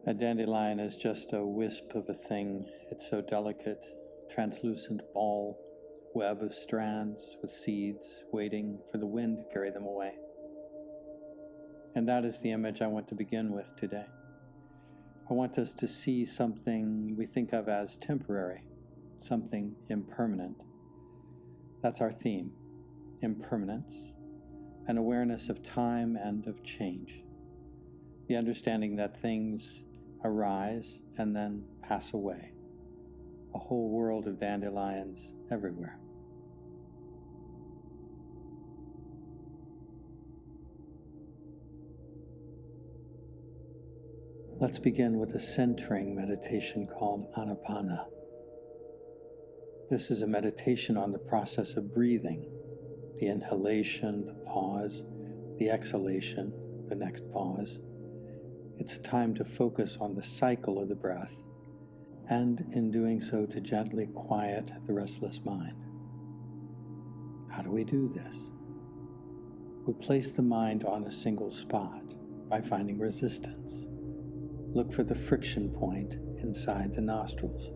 A dandelion is just a wisp of a thing. It's so delicate, translucent ball, web of strands with seeds waiting for the wind to carry them away. And that is the image I want to begin with today. I want us to see something we think of as temporary, something impermanent. That's our theme, impermanence, an awareness of time and of change. The understanding that things arise and then pass away. A whole world of dandelions everywhere. Let's begin with a centering meditation called Anapana. This is a meditation on the process of breathing, the inhalation, the pause, the exhalation, the next pause. It's a time to focus on the cycle of the breath, and in doing so to gently quiet the restless mind. How do we do this? We place the mind on a single spot by finding resistance. Look for the friction point inside the nostrils.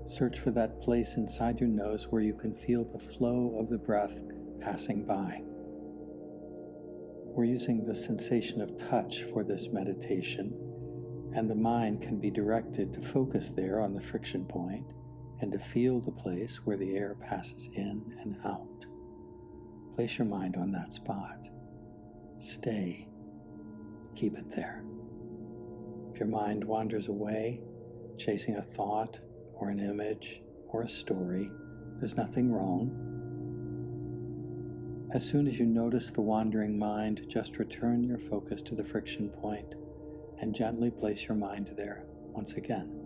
Search for that place inside your nose where you can feel the flow of the breath passing by. We're using the sensation of touch for this meditation, and the mind can be directed to focus there on the friction point and to feel the place where the air passes in and out. Place your mind on that spot. Stay. Keep it there. If your mind wanders away, chasing a thought or an image or a story, there's nothing wrong. As soon as you notice the wandering mind, just return your focus to the friction point and gently place your mind there once again.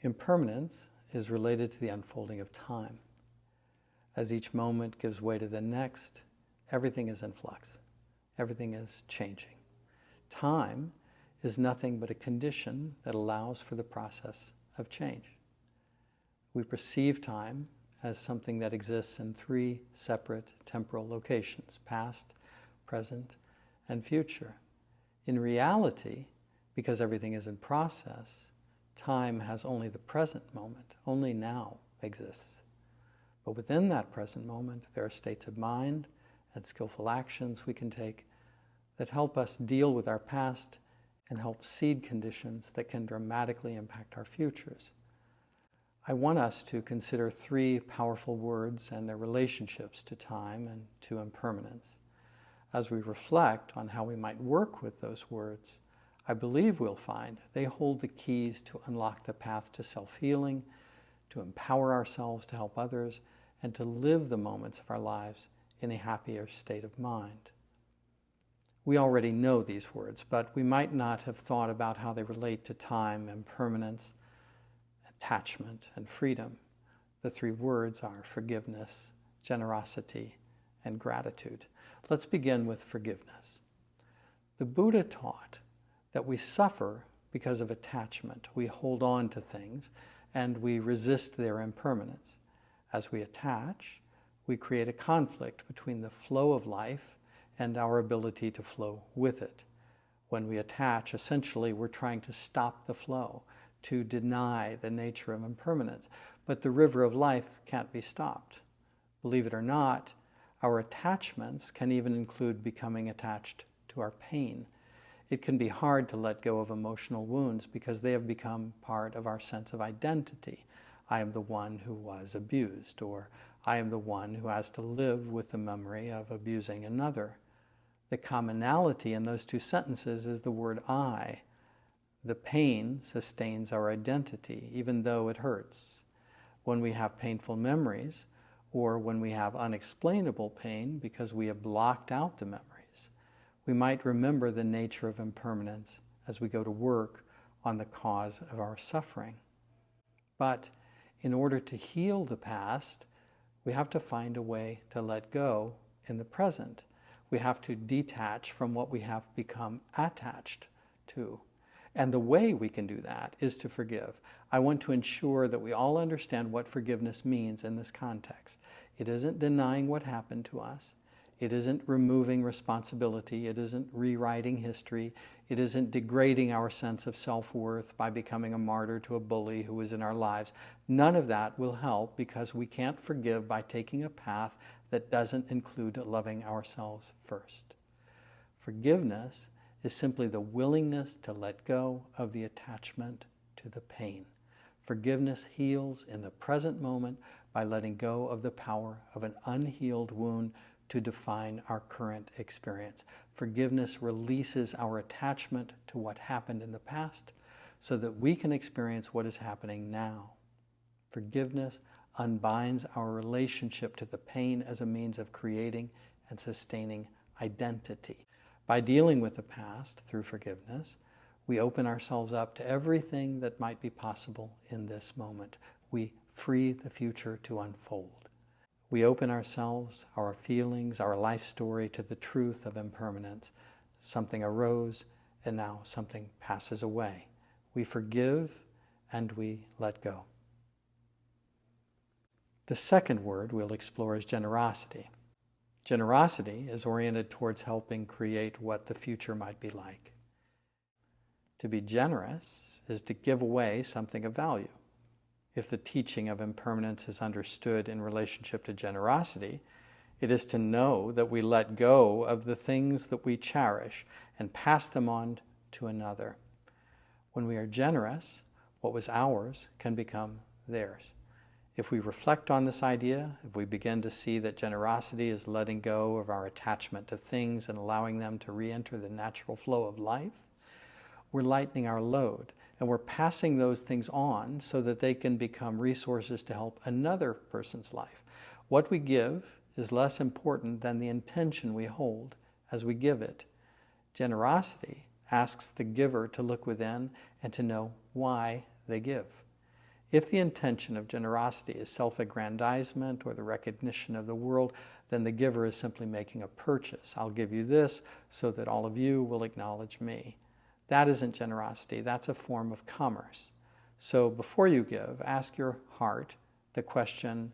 Impermanence is related to the unfolding of time. As each moment gives way to the next, everything is in flux. Everything is changing. Time is nothing but a condition that allows for the process of change. We perceive time as something that exists in three separate temporal locations: past, present, and future. In reality, because everything is in process, time has only the present moment, only now exists. But within that present moment, there are states of mind and skillful actions we can take that help us deal with our past and help seed conditions that can dramatically impact our futures. I want us to consider three powerful words and their relationships to time and to impermanence. As we reflect on how we might work with those words, I believe we'll find they hold the keys to unlock the path to self-healing, to empower ourselves to help others, and to live the moments of our lives in a happier state of mind. We already know these words, but we might not have thought about how they relate to time, impermanence, attachment, and freedom. The three words are forgiveness, generosity, and gratitude. Let's begin with forgiveness. The Buddha taught that we suffer because of attachment. We hold on to things and we resist their impermanence. As we attach, we create a conflict between the flow of life and our ability to flow with it. When we attach, essentially we're trying to stop the flow, to deny the nature of impermanence. But the river of life can't be stopped. Believe it or not, our attachments can even include becoming attached to our pain. It can be hard to let go of emotional wounds because they have become part of our sense of identity. I am the one who was abused, or I am the one who has to live with the memory of abusing another. The commonality in those two sentences is the word I. The pain sustains our identity, even though it hurts. When we have painful memories, or when we have unexplainable pain because we have blocked out the memories, we might remember the nature of impermanence as we go to work on the cause of our suffering. But in order to heal the past, we have to find a way to let go in the present. We have to detach from what we have become attached to. And the way we can do that is to forgive. I want to ensure that we all understand what forgiveness means in this context. It isn't denying what happened to us. It isn't removing responsibility. It isn't rewriting history. It isn't degrading our sense of self-worth by becoming a martyr to a bully who was in our lives. None of that will help because we can't forgive by taking a path that doesn't include loving ourselves first. Forgiveness is simply the willingness to let go of the attachment to the pain. Forgiveness heals in the present moment by letting go of the power of an unhealed wound to define our current experience. Forgiveness releases our attachment to what happened in the past so that we can experience what is happening now. Forgiveness unbinds our relationship to the pain as a means of creating and sustaining identity. By dealing with the past through forgiveness, we open ourselves up to everything that might be possible in this moment. We free the future to unfold. We open ourselves, our feelings, our life story to the truth of impermanence. Something arose and now something passes away. We forgive and we let go. The second word we'll explore is generosity. Generosity is oriented towards helping create what the future might be like. To be generous is to give away something of value. If the teaching of impermanence is understood in relationship to generosity, it is to know that we let go of the things that we cherish and pass them on to another. When we are generous, what was ours can become theirs. If we reflect on this idea, if we begin to see that generosity is letting go of our attachment to things and allowing them to re-enter the natural flow of life, we're lightening our load and we're passing those things on so that they can become resources to help another person's life. What we give is less important than the intention we hold as we give it. Generosity asks the giver to look within and to know why they give. If the intention of generosity is self-aggrandizement or the recognition of the world, then the giver is simply making a purchase. I'll give you this so that all of you will acknowledge me. That isn't generosity. That's a form of commerce. So before you give, ask your heart the question,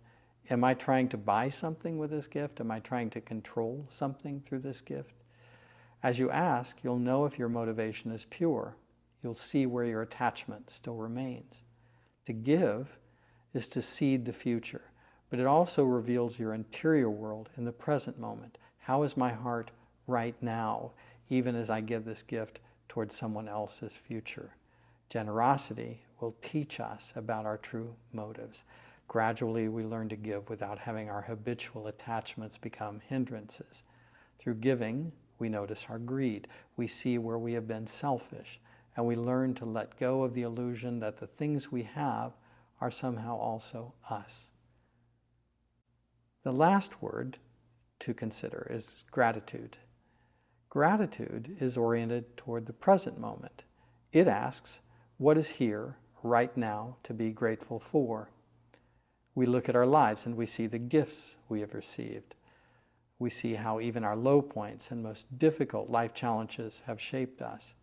am I trying to buy something with this gift? Am I trying to control something through this gift? As you ask, you'll know if your motivation is pure. You'll see where your attachment still remains. To give is to seed the future, but it also reveals your interior world in the present moment. How is my heart right now, even as I give this gift towards someone else's future? Generosity will teach us about our true motives. Gradually, we learn to give without having our habitual attachments become hindrances. Through giving, we notice our greed. We see where we have been selfish, and we learn to let go of the illusion that the things we have are somehow also us. The last word to consider is gratitude. Gratitude is oriented toward the present moment. It asks, what is here right now to be grateful for? We look at our lives and we see the gifts we have received. We see how even our low points and most difficult life challenges have shaped us.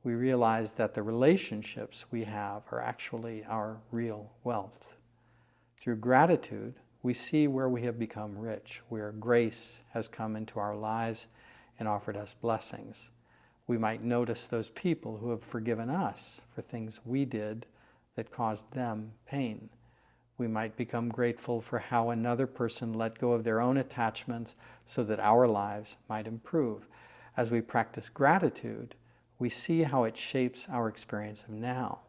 We realize that the relationships we have are actually our real wealth. Through gratitude, we see where we have become rich, where grace has come into our lives and offered us blessings. We might notice those people who have forgiven us for things we did that caused them pain. We might become grateful for how another person let go of their own attachments so that our lives might improve. As we practice gratitude, we see how it shapes our experience of now.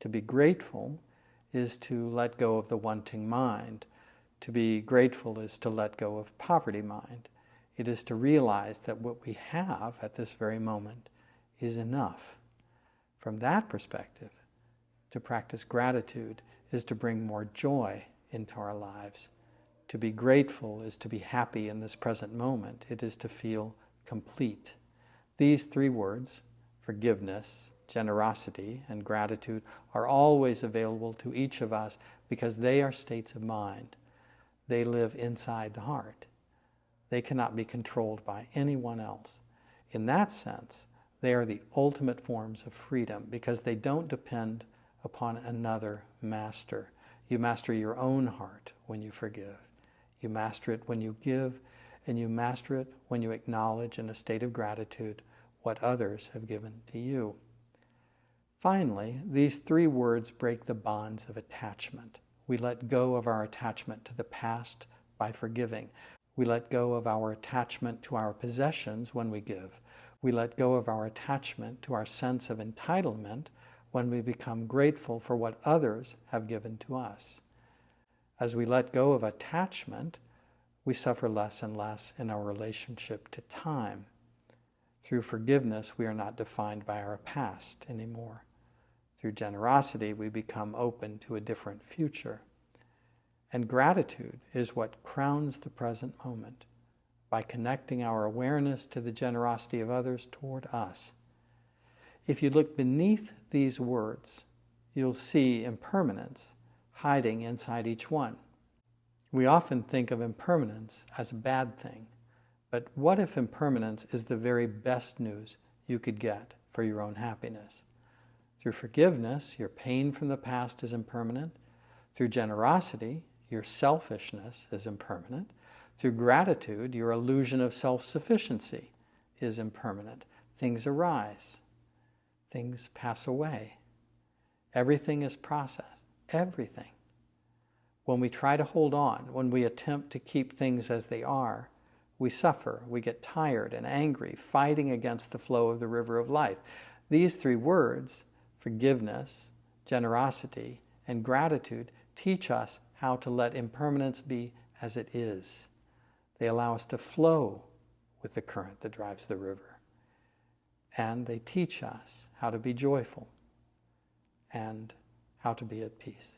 To be grateful is to let go of the wanting mind. To be grateful is to let go of poverty mind. It is to realize that what we have at this very moment is enough. From that perspective, to practice gratitude is to bring more joy into our lives. To be grateful is to be happy in this present moment. It is to feel complete. These three words, forgiveness, generosity, and gratitude, are always available to each of us because they are states of mind. They live inside the heart. They cannot be controlled by anyone else. In that sense, they are the ultimate forms of freedom because they don't depend upon another master. You master your own heart when you forgive. You master it when you give, and you master it when you acknowledge in a state of gratitude what others have given to you. Finally, these three words break the bonds of attachment. We let go of our attachment to the past by forgiving. We let go of our attachment to our possessions when we give. We let go of our attachment to our sense of entitlement when we become grateful for what others have given to us. As we let go of attachment, we suffer less and less in our relationship to time. Through forgiveness, we are not defined by our past anymore. Through generosity, we become open to a different future. And gratitude is what crowns the present moment by connecting our awareness to the generosity of others toward us. If you look beneath these words, you'll see impermanence hiding inside each one. We often think of impermanence as a bad thing, but what if impermanence is the very best news you could get for your own happiness? Through forgiveness, your pain from the past is impermanent. Through generosity, your selfishness is impermanent. Through gratitude, your illusion of self-sufficiency is impermanent. Things arise. Things pass away. Everything is processed. Everything. When we try to hold on, when we attempt to keep things as they are, we suffer, we get tired and angry, fighting against the flow of the river of life. These three words, forgiveness, generosity, and gratitude, teach us how to let impermanence be as it is. They allow us to flow with the current that drives the river. And they teach us how to be joyful and how to be at peace.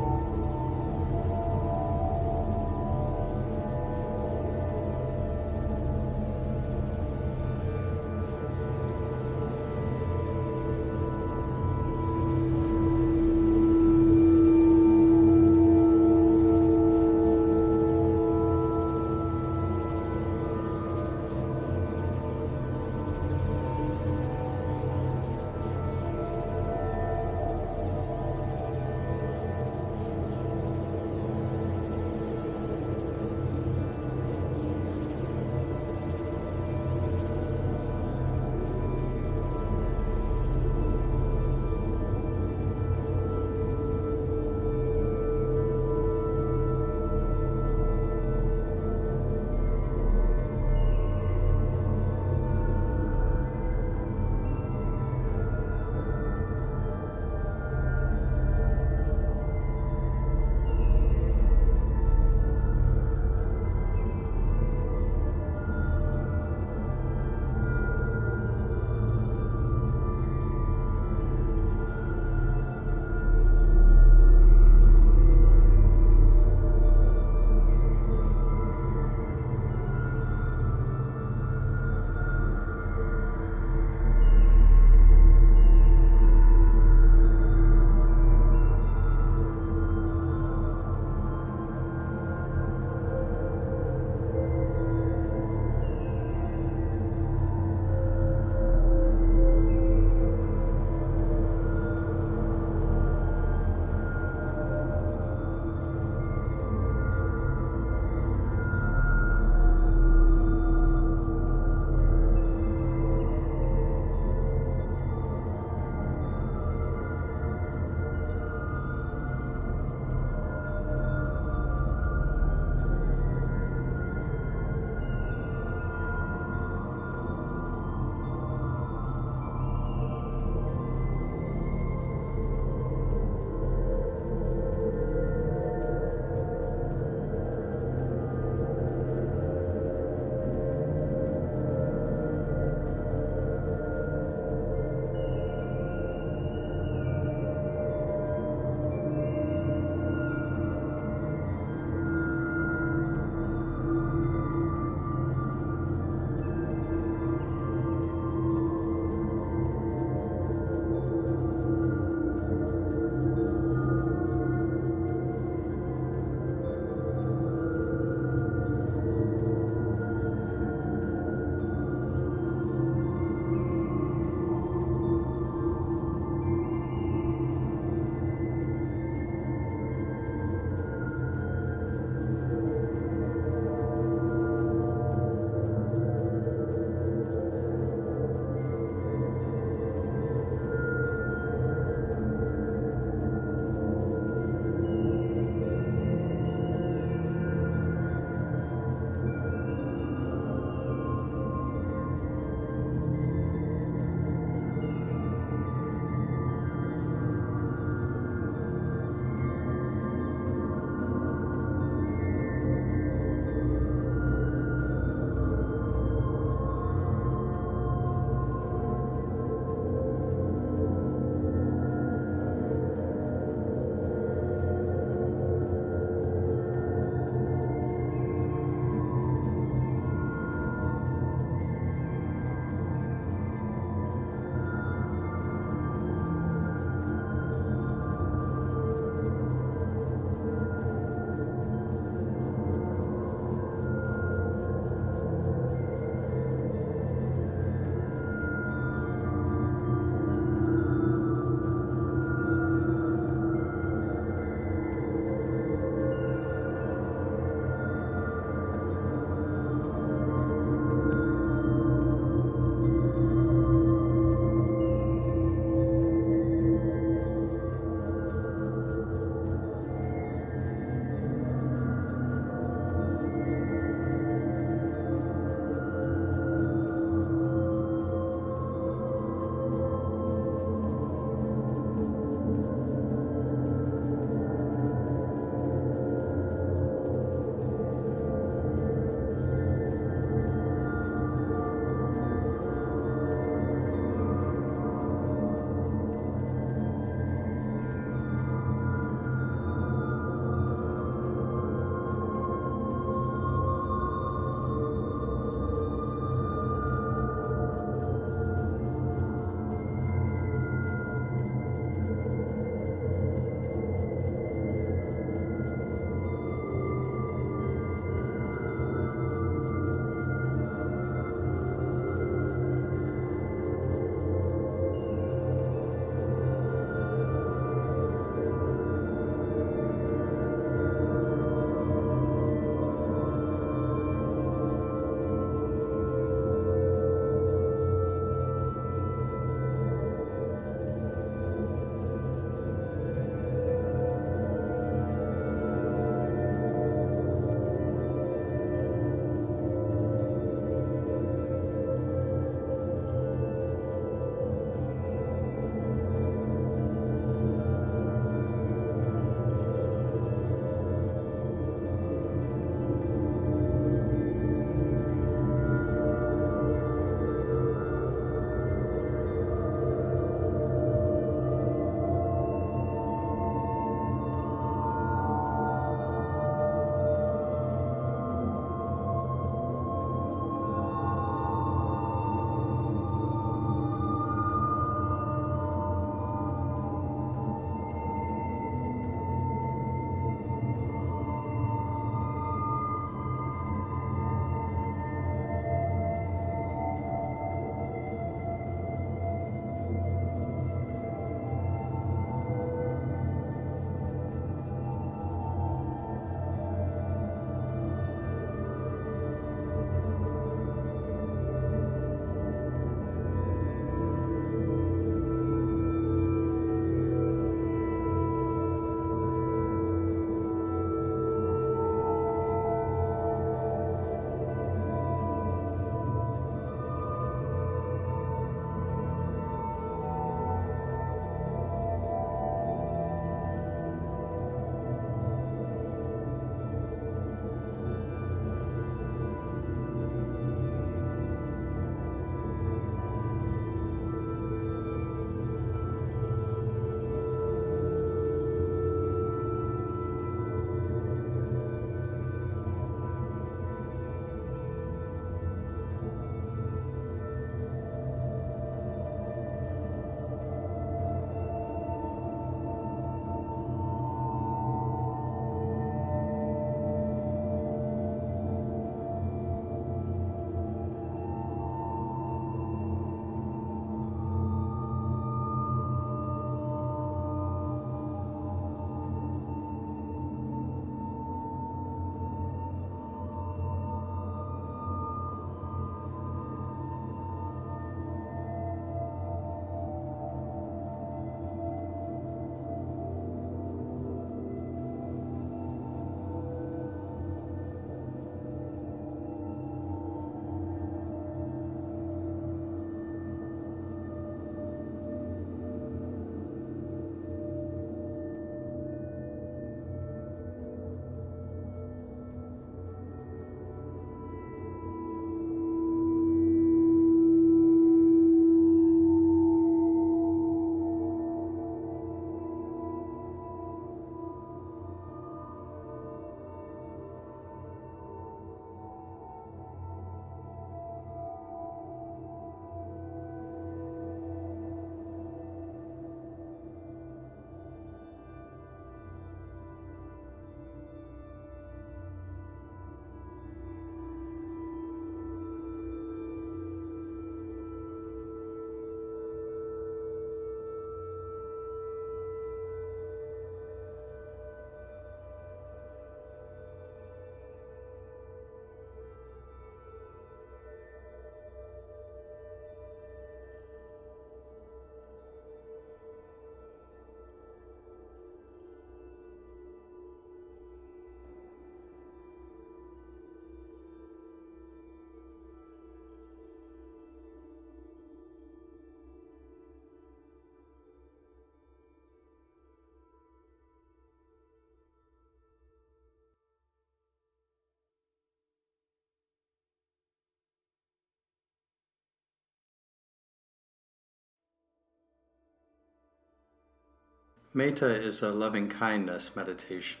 Metta is a loving-kindness meditation.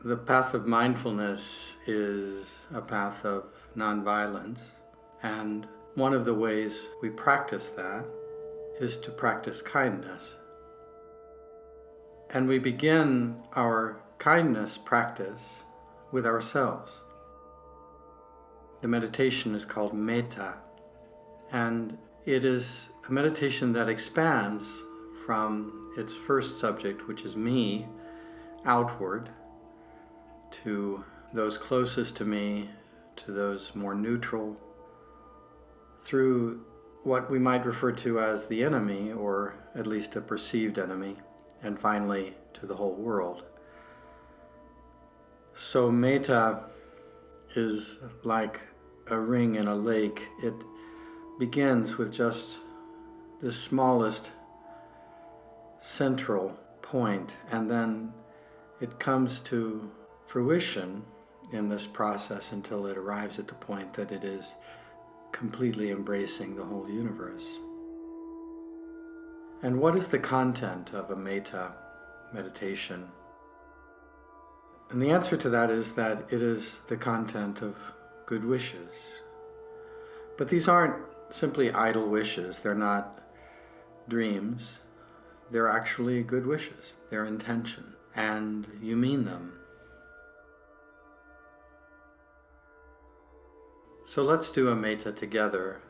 The path of mindfulness is a path of nonviolence, and one of the ways we practice that is to practice kindness. And we begin our kindness practice with ourselves. The meditation is called Metta, and it is a meditation that expands from its first subject, which is me, outward, to those closest to me, to those more neutral, through what we might refer to as the enemy, or at least a perceived enemy, and finally to the whole world. So Metta is like a ring in a lake. It begins with just the smallest central point, and then it comes to fruition in this process until it arrives at the point that it is completely embracing the whole universe. And what is the content of a Metta meditation? And the answer to that is that it is the content of good wishes. But these aren't simply idle wishes. They're not dreams. They're actually good wishes. They're intention. And you mean them. So let's do a Metta together.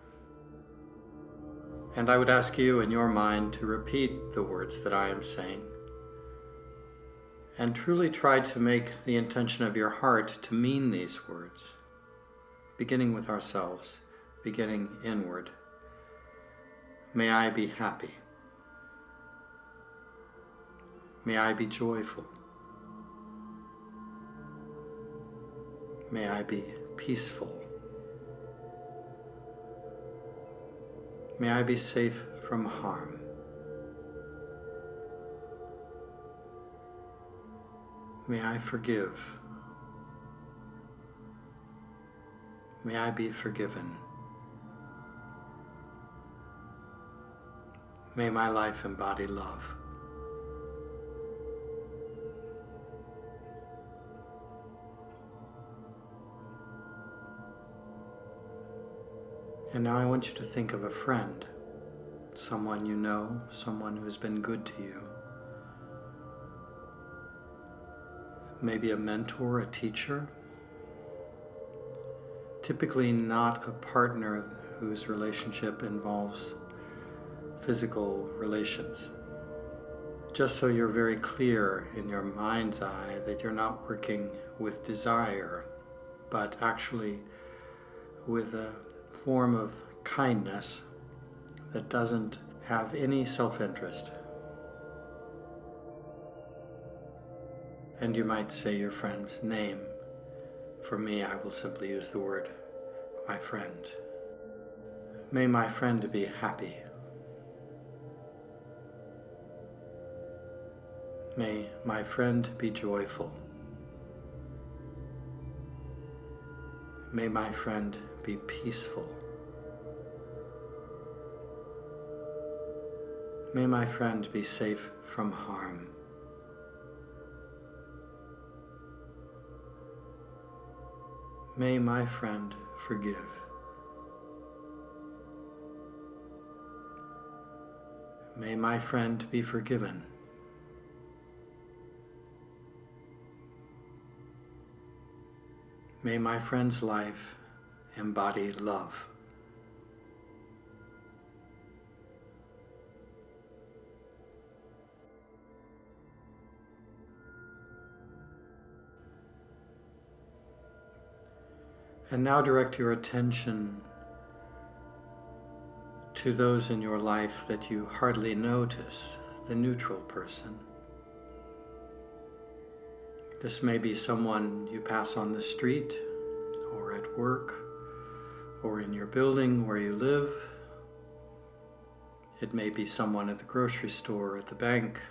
And I would ask you in your mind to repeat the words that I am saying. And truly try to make the intention of your heart to mean these words, beginning with ourselves, beginning inward. May I be happy. May I be joyful. May I be peaceful. May I be safe from harm. May I forgive. May I be forgiven. May my life embody love. And now I want you to think of a friend, someone you know, someone who has been good to you. Maybe a mentor, a teacher. Typically not a partner whose relationship involves physical relations. Just so you're very clear in your mind's eye that you're not working with desire, but actually with a form of kindness that doesn't have any self-interest. And you might say your friend's name. For me, I will simply use the word my friend. May my friend be happy. May my friend be joyful. May my friend be peaceful. May my friend be safe from harm. May my friend forgive. May my friend be forgiven. May my friend's life embody love. And now direct your attention to those in your life that you hardly notice, the neutral person. This may be someone you pass on the street, or at work, or in your building where you live. It may be someone at the grocery store, at the bank,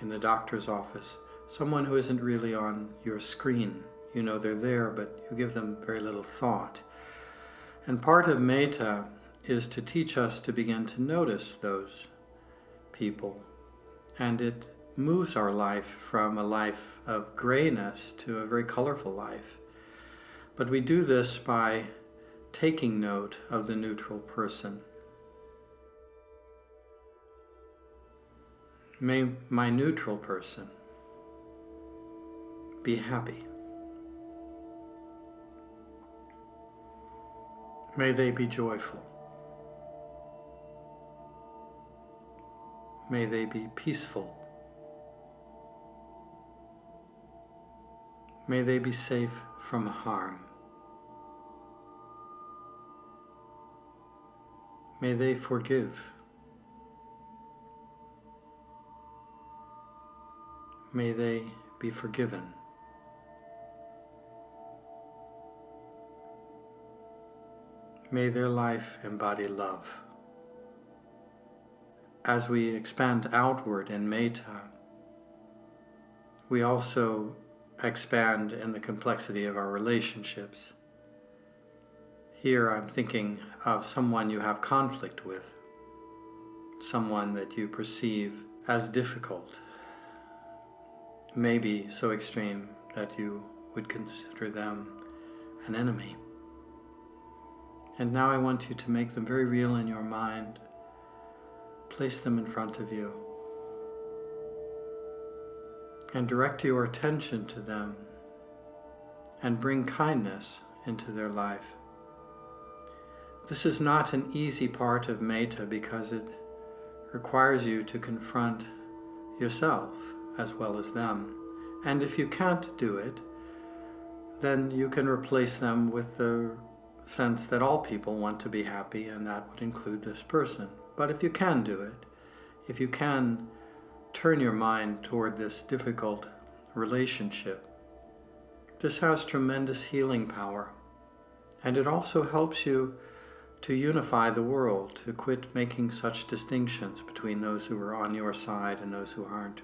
in the doctor's office, someone who isn't really on your screen. You know they're there, but you give them very little thought. And part of Metta is to teach us to begin to notice those people And it moves our life from a life of grayness to a very colorful life. But we do this by taking note of the neutral person. May my neutral person be happy. May they be joyful. May they be peaceful. May they be safe from harm. May they forgive. May they be forgiven. May their life embody love. As we expand outward in Metta, we also expand in the complexity of our relationships. Here I'm thinking of someone you have conflict with, someone that you perceive as difficult, maybe so extreme that you would consider them an enemy. And now I want you to make them very real in your mind. Place them in front of you and direct your attention to them and bring kindness into their life. This is not an easy part of Metta because it requires you to confront yourself as well as them. And if you can't do it, then you can replace them with the sense that all people want to be happy, and that would include this person. But if you can do it, if you can turn your mind toward this difficult relationship, this has tremendous healing power. And it also helps you to unify the world, to quit making such distinctions between those who are on your side and those who aren't.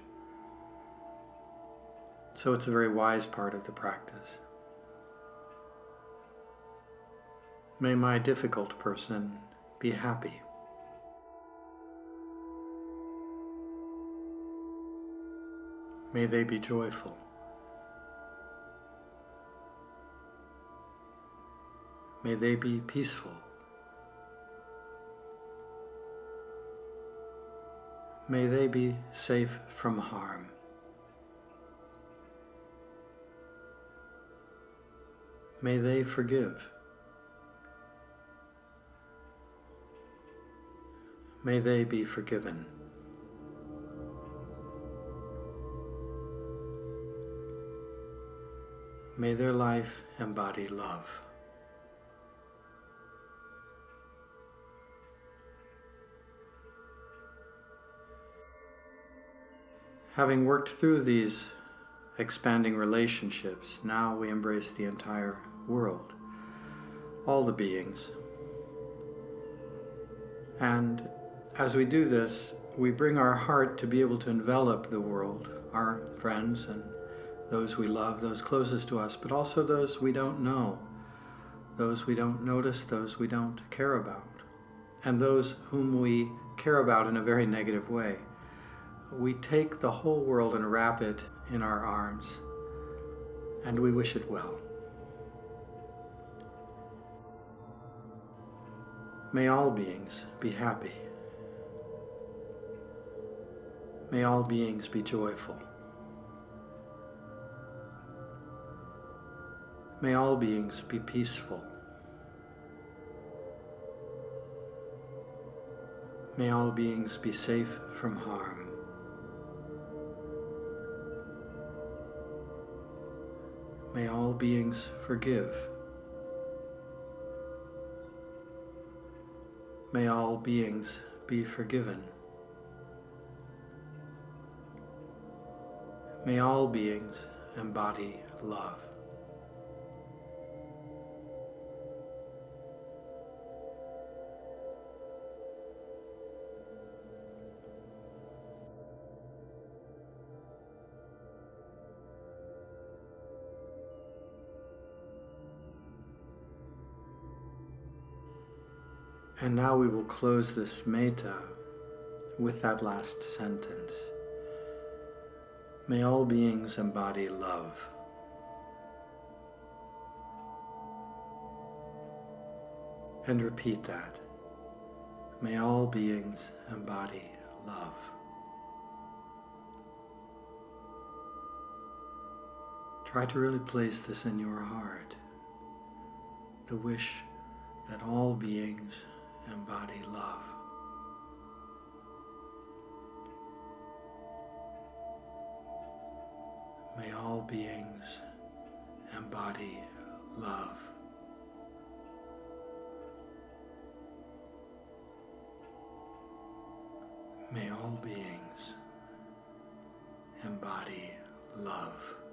So it's a very wise part of the practice. May my difficult person be happy. May they be joyful. May they be peaceful. May they be safe from harm. May they forgive. May they be forgiven. May their life embody love. Having worked through these expanding relationships, now we embrace the entire world, all the beings. And as we do this, we bring our heart to be able to envelop the world, our friends and those we love, those closest to us, but also those we don't know, those we don't notice, those we don't care about, and those whom we care about in a very negative way. We take the whole world and wrap it in our arms, and we wish it well. May all beings be happy. May all beings be joyful. May all beings be peaceful. May all beings be safe from harm. May all beings forgive. May all beings be forgiven. May all beings embody love. And now we will close this Metta with that last sentence. May all beings embody love. And repeat that. May all beings embody love. Try to really place this in your heart. The wish that all beings embody love. May all beings embody love. May all beings embody love.